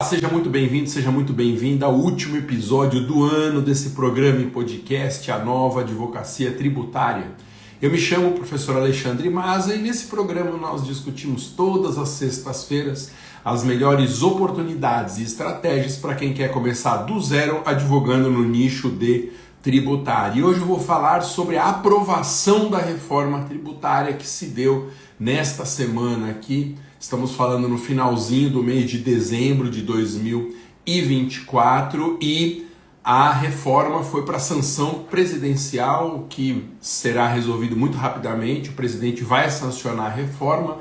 Seja muito bem-vindo, seja muito bem-vinda ao último episódio do ano desse programa em podcast, a Nova Advocacia Tributária. Eu me chamo o professor Alexandre Maza e nesse programa nós discutimos todas as sextas-feiras as melhores oportunidades e estratégias para quem quer começar do zero advogando no nicho de tributário. E hoje eu vou falar sobre a aprovação da reforma tributária que se deu nesta semana aqui. Estamos falando no finalzinho do mês de dezembro de 2024 e a reforma foi para sanção presidencial, que será resolvido muito rapidamente. O presidente vai sancionar a reforma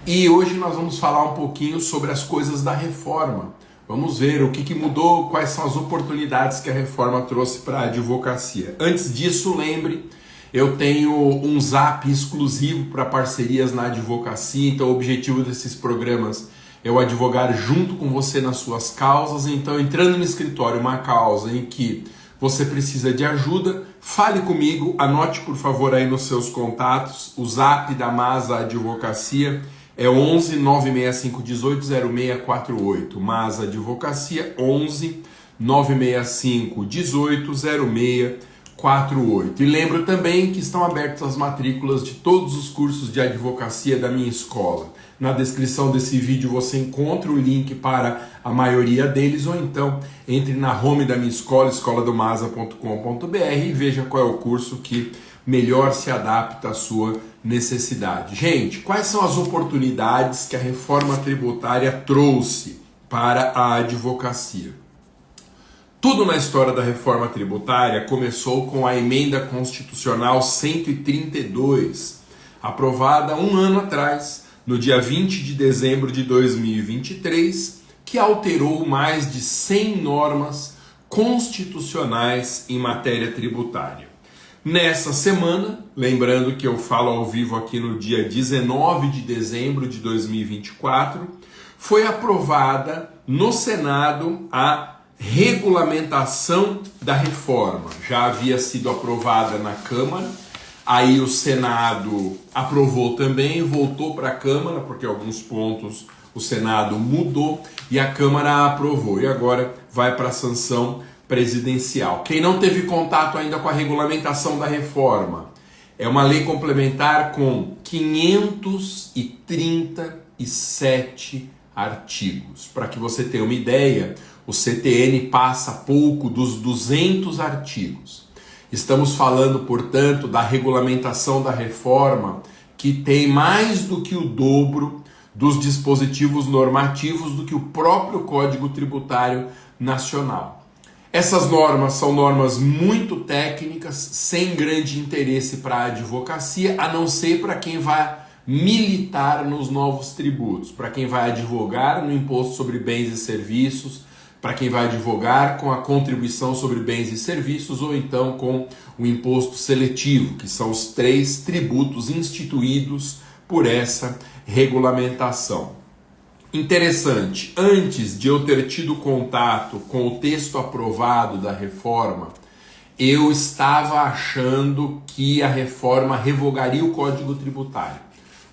e hoje nós vamos falar um pouquinho sobre as coisas da reforma. Vamos ver o que mudou, quais são as oportunidades que a reforma trouxe para a advocacia. Antes disso, lembre, eu tenho um Zap exclusivo para parcerias na advocacia, então o objetivo desses programas é o advogar junto com você nas suas causas. Então, entrando no escritório, uma causa em que você precisa de ajuda, fale comigo, anote por favor aí nos seus contatos, o Zap da Maza Advocacia é 11 965 18 0648, Maza Advocacia 11 965 18 0648. E lembro também que estão abertas as matrículas de todos os cursos de advocacia da minha escola. Na descrição desse vídeo você encontra o link para a maioria deles, ou então entre na home da minha escola, escoladomasa.com.br, e veja qual é o curso que melhor se adapta à sua necessidade. Gente, quais são as oportunidades que a reforma tributária trouxe para a advocacia? Tudo na história da reforma tributária começou com a emenda constitucional 132, aprovada um ano atrás, no dia 20 de dezembro de 2023, que alterou mais de 100 normas constitucionais em matéria tributária. Nessa semana, lembrando que eu falo ao vivo aqui no dia 19 de dezembro de 2024, foi aprovada no Senado a regulamentação da reforma. Já havia sido aprovada na Câmara, aí o Senado aprovou também, voltou para a Câmara, porque alguns pontos o Senado mudou e a Câmara aprovou. E agora vai para a sanção presidencial. Quem não teve contato ainda com a regulamentação da reforma, é uma lei complementar com 537 artigos. Para que você tenha uma ideia, o CTN passa pouco dos 200 artigos. Estamos falando, portanto, da regulamentação da reforma, que tem mais do que o dobro dos dispositivos normativos do que o próprio Código Tributário Nacional. Essas normas são normas muito técnicas, sem grande interesse para a advocacia, a não ser para quem vai militar nos novos tributos, para quem vai advogar no imposto sobre bens e serviços, para quem vai advogar com a contribuição sobre bens e serviços ou então com o imposto seletivo, que são os 3 tributos instituídos por essa regulamentação. Interessante, antes de eu ter tido contato com o texto aprovado da reforma, eu estava achando que a reforma revogaria o Código Tributário.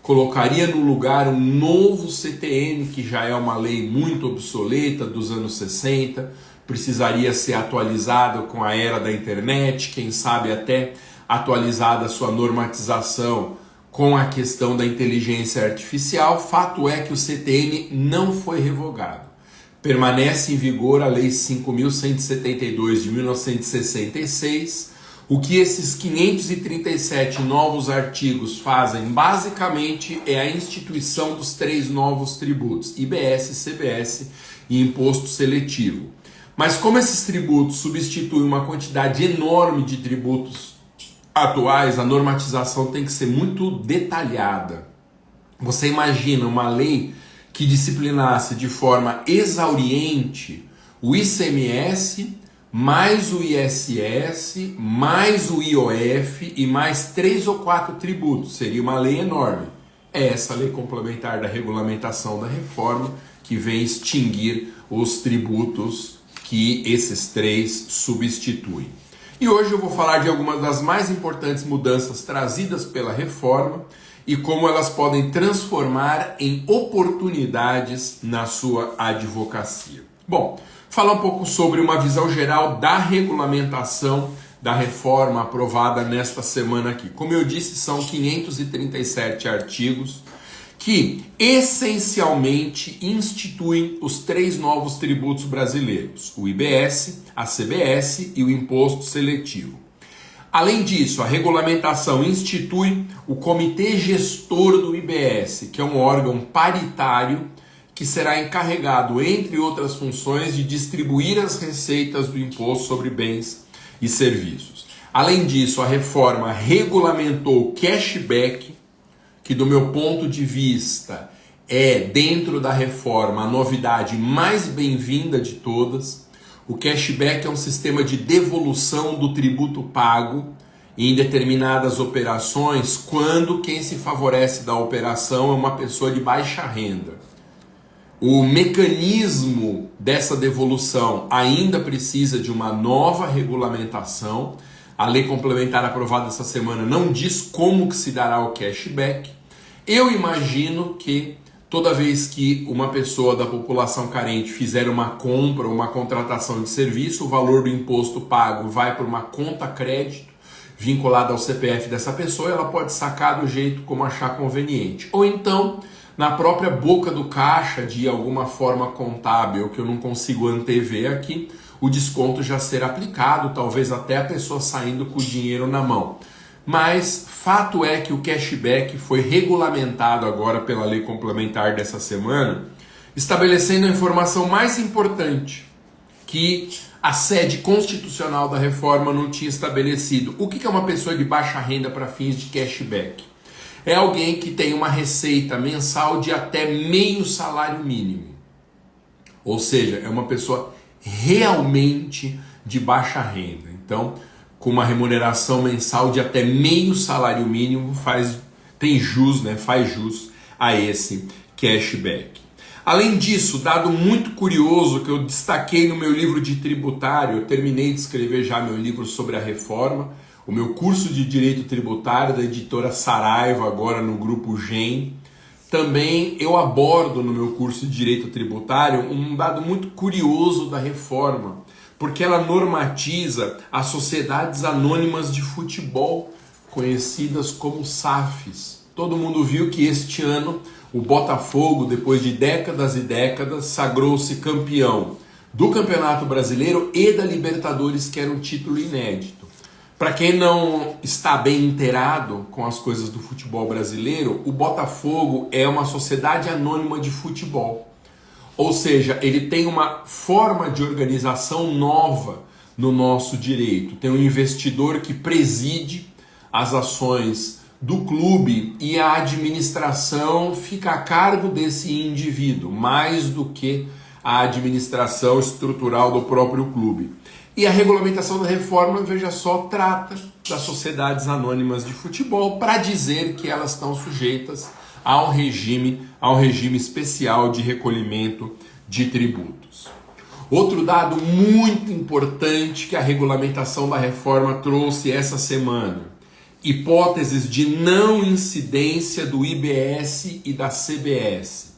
Colocaria no lugar um novo CTN, que já é uma lei muito obsoleta, dos anos 60, precisaria ser atualizado com a era da internet, quem sabe até atualizada a sua normatização com a questão da inteligência artificial. Fato é que o CTN não foi revogado. Permanece em vigor a Lei 5.172 de 1966, o que esses 537 novos artigos fazem, basicamente, é a instituição dos 3 novos tributos, IBS, CBS e Imposto Seletivo. Mas como esses tributos substituem uma quantidade enorme de tributos atuais, a normatização tem que ser muito detalhada. Você imagina uma lei que disciplinasse de forma exauriente o ICMS, mais o ISS, mais o IOF e mais 3 ou 4 tributos. Seria uma lei enorme. É essa lei complementar da regulamentação da reforma que vem extinguir os tributos que esses 3 substituem. E hoje eu vou falar de algumas das mais importantes mudanças trazidas pela reforma e como elas podem transformar em oportunidades na sua advocacia. Bom, falar um pouco sobre uma visão geral da regulamentação da reforma aprovada nesta semana aqui. Como eu disse, são 537 artigos que essencialmente instituem os 3 novos tributos brasileiros: o IBS, a CBS e o Imposto Seletivo. Além disso, a regulamentação institui o Comitê Gestor do IBS, que é um órgão paritário que será encarregado, entre outras funções, de distribuir as receitas do Imposto sobre Bens e Serviços. Além disso, a reforma regulamentou o cashback, que do meu ponto de vista é, dentro da reforma, a novidade mais bem-vinda de todas. O cashback é um sistema de devolução do tributo pago em determinadas operações, quando quem se favorece da operação é uma pessoa de baixa renda. O mecanismo dessa devolução ainda precisa de uma nova regulamentação. A lei complementar aprovada essa semana não diz como que se dará o cashback. Eu imagino que toda vez que uma pessoa da população carente fizer uma compra ou uma contratação de serviço, o valor do imposto pago vai para uma conta crédito vinculada ao CPF dessa pessoa e ela pode sacar do jeito como achar conveniente. Ou então, na própria boca do caixa, de alguma forma contábil, que eu não consigo antever aqui, o desconto já ser aplicado, talvez até a pessoa saindo com o dinheiro na mão. Mas fato é que o cashback foi regulamentado agora pela lei complementar dessa semana, estabelecendo a informação mais importante que a sede constitucional da reforma não tinha estabelecido. O que é uma pessoa de baixa renda para fins de cashback? É alguém que tem uma receita mensal de até meio salário mínimo. Ou seja, é uma pessoa realmente de baixa renda. Então, com uma remuneração mensal de até meio salário mínimo, faz jus a esse cashback. Além disso, dado muito curioso que eu destaquei no meu livro de tributário, eu terminei de escrever já meu livro sobre a reforma, o meu curso de Direito Tributário da editora Saraiva, agora no grupo GEM. Também eu abordo no meu curso de Direito Tributário um dado muito curioso da reforma, porque ela normatiza as sociedades anônimas de futebol, conhecidas como SAFs. Todo mundo viu que este ano o Botafogo, depois de décadas e décadas, sagrou-se campeão do Campeonato Brasileiro e da Libertadores, que era um título inédito. Para quem não está bem inteirado com as coisas do futebol brasileiro, o Botafogo é uma sociedade anônima de futebol. Ou seja, ele tem uma forma de organização nova no nosso direito. Tem um investidor que preside as ações do clube e a administração fica a cargo desse indivíduo, mais do que a administração estrutural do próprio clube. E a regulamentação da reforma, veja só, trata das sociedades anônimas de futebol para dizer que elas estão sujeitas a um regime especial de recolhimento de tributos. Outro dado muito importante que a regulamentação da reforma trouxe essa semana: hipóteses de não incidência do IBS e da CBS.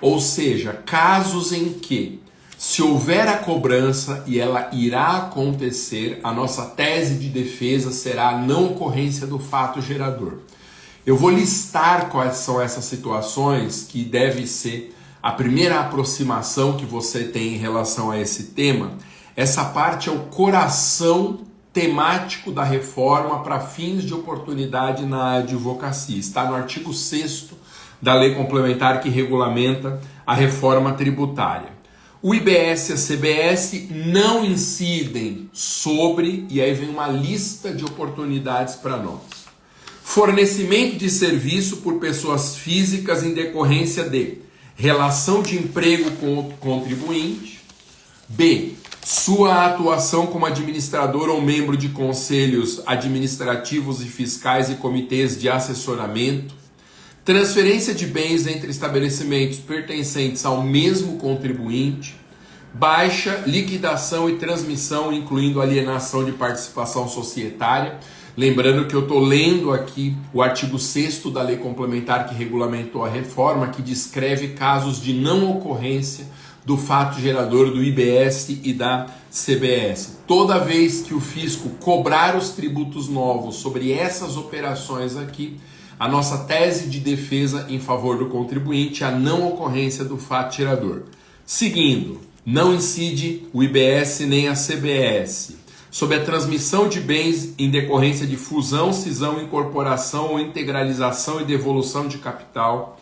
Ou seja, casos em que, se houver a cobrança e ela irá acontecer, a nossa tese de defesa será a não ocorrência do fato gerador. Eu vou listar quais são essas situações, que deve ser a primeira aproximação que você tem em relação a esse tema. Essa parte é o coração temático da reforma para fins de oportunidade na advocacia. Está no artigo 6º da lei complementar que regulamenta a reforma tributária. O IBS e a CBS não incidem sobre, e aí vem uma lista de oportunidades para nós: fornecimento de serviço por pessoas físicas em decorrência de relação de emprego com o contribuinte. B. Sua atuação como administrador ou membro de conselhos administrativos e fiscais e comitês de assessoramento. Transferência de bens entre estabelecimentos pertencentes ao mesmo contribuinte. Baixa, liquidação e transmissão, incluindo alienação de participação societária. Lembrando que eu estou lendo aqui o artigo 6º da lei complementar que regulamentou a reforma, que descreve casos de não ocorrência do fato gerador do IBS e da CBS. Toda vez que o fisco cobrar os tributos novos sobre essas operações aqui, a nossa tese de defesa em favor do contribuinte é a não ocorrência do fato gerador. Seguindo, não incide o IBS nem a CBS sobre a transmissão de bens em decorrência de fusão, cisão, incorporação ou integralização e devolução de capital,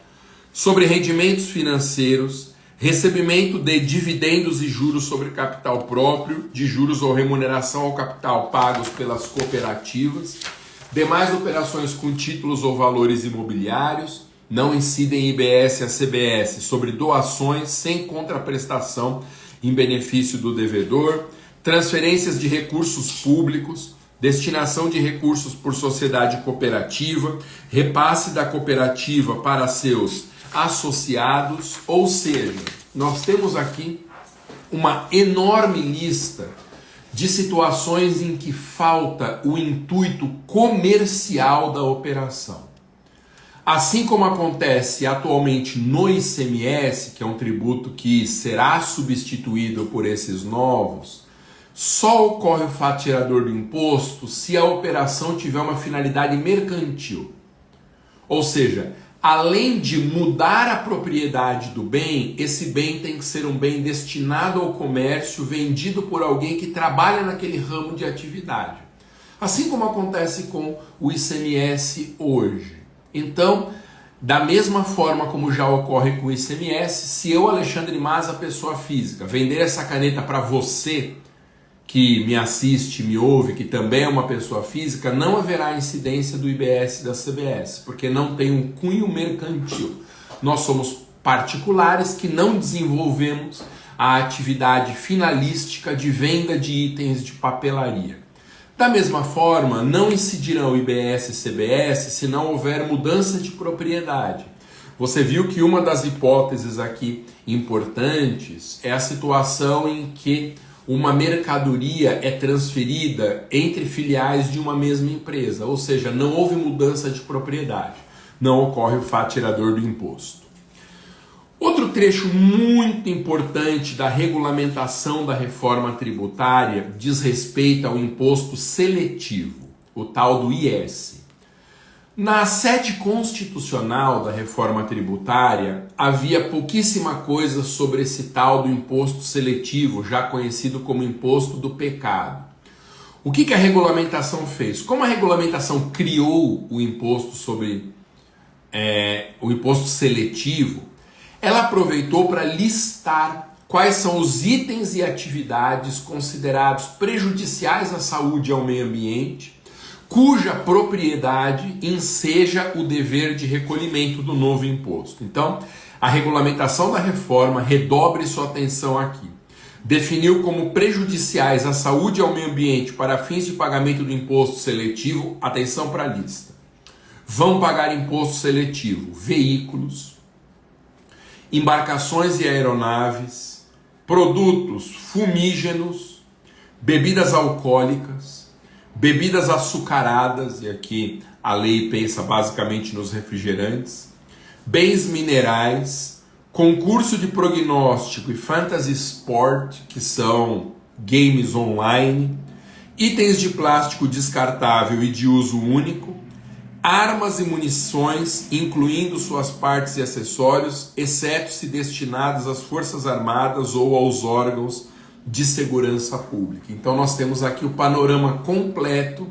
sobre rendimentos financeiros, recebimento de dividendos e juros sobre capital próprio, de juros ou remuneração ao capital pagos pelas cooperativas, demais operações com títulos ou valores imobiliários, não incidem IBS e a CBS sobre doações sem contraprestação em benefício do devedor, transferências de recursos públicos, destinação de recursos por sociedade cooperativa, repasse da cooperativa para seus associados, ou seja, nós temos aqui uma enorme lista de situações em que falta o intuito comercial da operação. Assim como acontece atualmente no ICMS, que é um tributo que será substituído por esses novos, só ocorre o fato gerador do imposto se a operação tiver uma finalidade mercantil. Ou seja, além de mudar a propriedade do bem, esse bem tem que ser um bem destinado ao comércio, vendido por alguém que trabalha naquele ramo de atividade. Assim como acontece com o ICMS hoje. Então, da mesma forma como já ocorre com o ICMS, se eu, Alexandre Maza, pessoa física, vender essa caneta para você, que me assiste, me ouve, que também é uma pessoa física, não haverá incidência do IBS e da CBS, porque não tem um cunho mercantil. Nós somos particulares que não desenvolvemos a atividade finalística de venda de itens de papelaria. Da mesma forma, não incidirão IBS e CBS se não houver mudança de propriedade. Você viu que uma das hipóteses aqui importantes é a situação em que uma mercadoria é transferida entre filiais de uma mesma empresa, ou seja, não houve mudança de propriedade, não ocorre o fato gerador do imposto. Outro trecho muito importante da regulamentação da reforma tributária diz respeito ao imposto seletivo, o tal do IS. Na sede constitucional da reforma tributária, havia pouquíssima coisa sobre esse tal do imposto seletivo, já conhecido como imposto do pecado. O que a regulamentação fez? Como a regulamentação criou o imposto o imposto seletivo, ela aproveitou para listar quais são os itens e atividades considerados prejudiciais à saúde e ao meio ambiente, cuja propriedade enseja o dever de recolhimento do novo imposto. Então, a regulamentação da reforma, redobre sua atenção aqui, definiu como prejudiciais à saúde e ao meio ambiente para fins de pagamento do imposto seletivo, atenção para a lista, vão pagar imposto seletivo veículos, embarcações e aeronaves, produtos fumígenos, bebidas alcoólicas, bebidas açucaradas, e aqui a lei pensa basicamente nos refrigerantes, bens minerais, concurso de prognóstico e fantasy sport, que são games online, itens de plástico descartável e de uso único, armas e munições, incluindo suas partes e acessórios, exceto se destinadas às Forças Armadas ou aos órgãos de segurança pública. Então nós temos aqui o panorama completo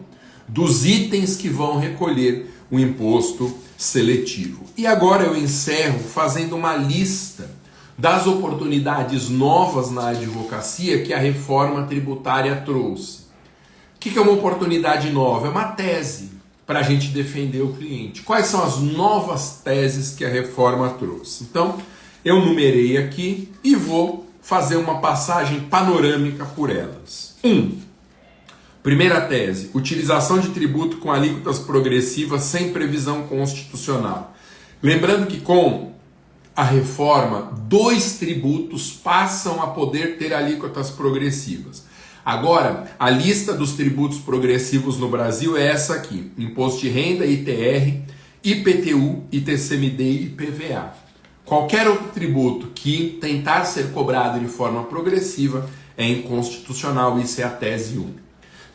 dos itens que vão recolher o imposto seletivo. E agora eu encerro fazendo uma lista das oportunidades novas na advocacia que a reforma tributária trouxe. O que é uma oportunidade nova? É uma tese para a gente defender o cliente. Quais são as novas teses que a reforma trouxe? Então, eu numerei aqui e vou fazer uma passagem panorâmica por elas. 1. Primeira tese, utilização de tributo com alíquotas progressivas sem previsão constitucional. Lembrando que com a reforma, 2 tributos passam a poder ter alíquotas progressivas. Agora, a lista dos tributos progressivos no Brasil é essa aqui: Imposto de Renda, ITR, IPTU, ITCMD e IPVA. Qualquer outro tributo que tentar ser cobrado de forma progressiva é inconstitucional, isso é a tese 1.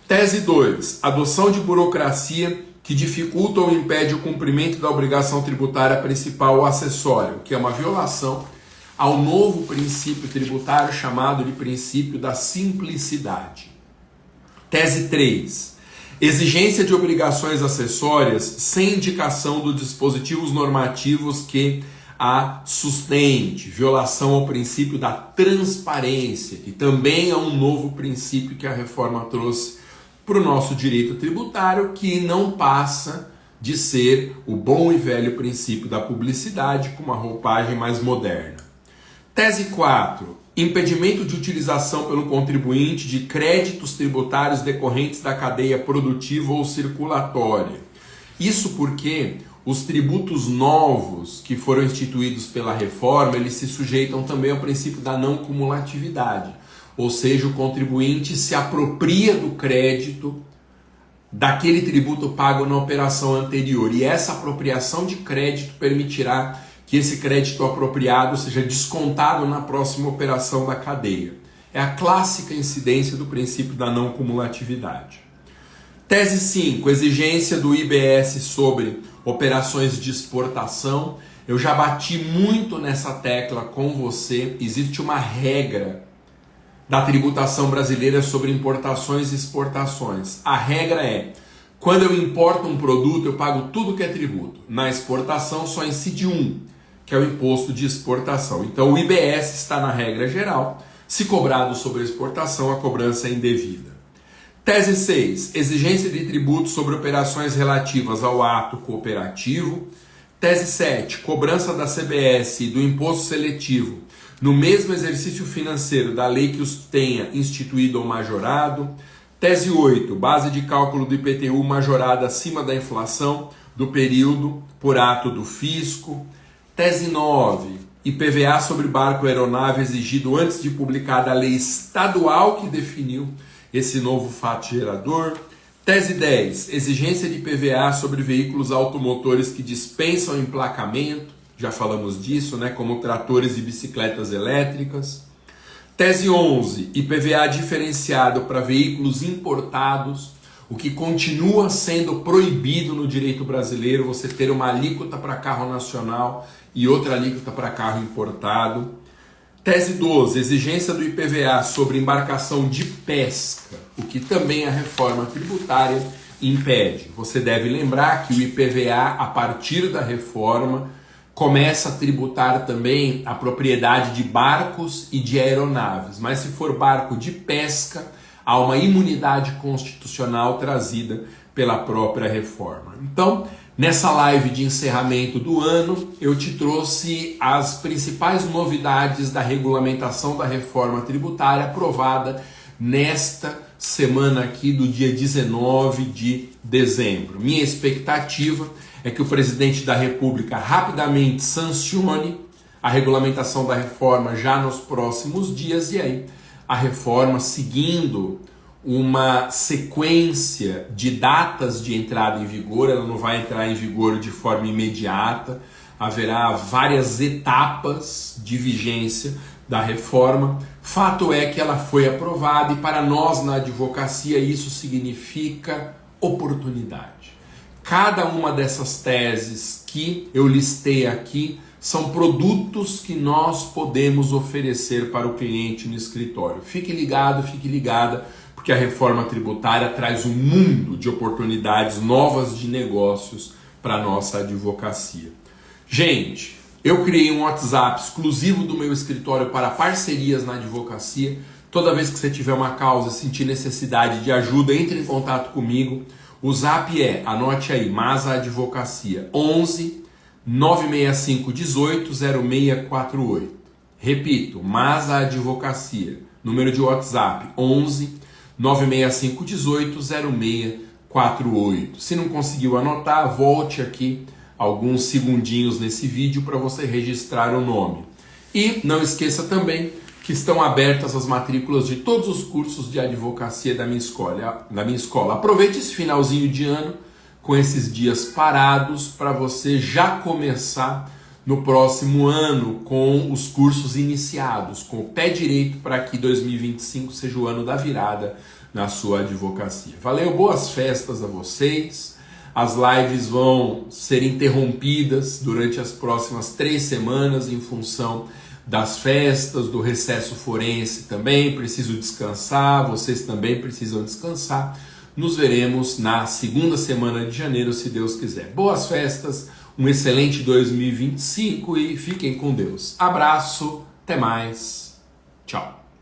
Tese 2. Adoção de burocracia que dificulta ou impede o cumprimento da obrigação tributária principal ou acessória, que é uma violação ao novo princípio tributário chamado de princípio da simplicidade. Tese 3. Exigência de obrigações acessórias sem indicação dos dispositivos normativos que a sustente, violação ao princípio da transparência, que também é um novo princípio que a reforma trouxe para o nosso direito tributário, que não passa de ser o bom e velho princípio da publicidade com uma roupagem mais moderna. Tese 4. Impedimento de utilização pelo contribuinte de créditos tributários decorrentes da cadeia produtiva ou circulatória. Isso porque os tributos novos que foram instituídos pela reforma, eles se sujeitam também ao princípio da não cumulatividade. Ou seja, o contribuinte se apropria do crédito daquele tributo pago na operação anterior. E essa apropriação de crédito permitirá que esse crédito apropriado seja descontado na próxima operação da cadeia. É a clássica incidência do princípio da não cumulatividade. Tese 5. Exigência do IBS sobre operações de exportação. Eu já bati muito nessa tecla com você. Existe uma regra da tributação brasileira sobre importações e exportações. A regra é, quando eu importo um produto, eu pago tudo que é tributo. Na exportação só incide um, que é o imposto de exportação. Então o IBS está na regra geral. Se cobrado sobre a exportação, a cobrança é indevida. Tese 6. Exigência de tributo sobre operações relativas ao ato cooperativo. Tese 7. Cobrança da CBS e do imposto seletivo no mesmo exercício financeiro da lei que os tenha instituído ou majorado. Tese 8. Base de cálculo do IPTU majorada acima da inflação do período por ato do fisco. Tese 9. IPVA sobre barco e aeronave exigido antes de publicada a lei estadual que definiu esse novo fato gerador. Tese 10. Exigência de IPVA sobre veículos automotores que dispensam emplacamento. Já falamos disso, né? Como tratores e bicicletas elétricas. Tese 11. IPVA diferenciado para veículos importados, o que continua sendo proibido no direito brasileiro, você ter uma alíquota para carro nacional e outra alíquota para carro importado. Tese 12. Exigência do IPVA sobre embarcação de pesca, o que também a reforma tributária impede. Você deve lembrar que o IPVA, a partir da reforma, começa a tributar também a propriedade de barcos e de aeronaves. Mas se for barco de pesca, há uma imunidade constitucional trazida pela própria reforma. Então, nessa live de encerramento do ano, eu te trouxe as principais novidades da regulamentação da reforma tributária aprovada nesta semana aqui do dia 19 de dezembro. Minha expectativa é que o presidente da República rapidamente sancione a regulamentação da reforma já nos próximos dias e aí a reforma, seguindo uma sequência de datas de entrada em vigor, ela não vai entrar em vigor de forma imediata, haverá várias etapas de vigência da reforma. Fato é que ela foi aprovada e para nós na advocacia isso significa oportunidade. Cada uma dessas teses que eu listei aqui são produtos que nós podemos oferecer para o cliente no escritório. Fique ligado, fique ligada, porque a reforma tributária traz um mundo de oportunidades novas de negócios para a nossa advocacia. Gente, eu criei um WhatsApp exclusivo do meu escritório para parcerias na advocacia. Toda vez que você tiver uma causa, sentir necessidade de ajuda, entre em contato comigo. O zap é, anote aí, Masa Advocacia, 11 965 18 0648. Repito, Masa Advocacia, número de WhatsApp, 11 965 18 0648. Se não conseguiu anotar, volte aqui alguns segundinhos nesse vídeo para você registrar o nome. E não esqueça também que estão abertas as matrículas de todos os cursos de advocacia da minha escola. Aproveite esse finalzinho de ano com esses dias parados para você já começar no próximo ano com os cursos iniciados, com o pé direito para que 2025 seja o ano da virada na sua advocacia. Valeu, boas festas a vocês. As lives vão ser interrompidas durante as próximas 3 semanas em função das festas, do recesso forense também. Preciso descansar, vocês também precisam descansar. Nos veremos na segunda semana de janeiro, se Deus quiser. Boas festas, um excelente 2025 e fiquem com Deus. Abraço, até mais, tchau.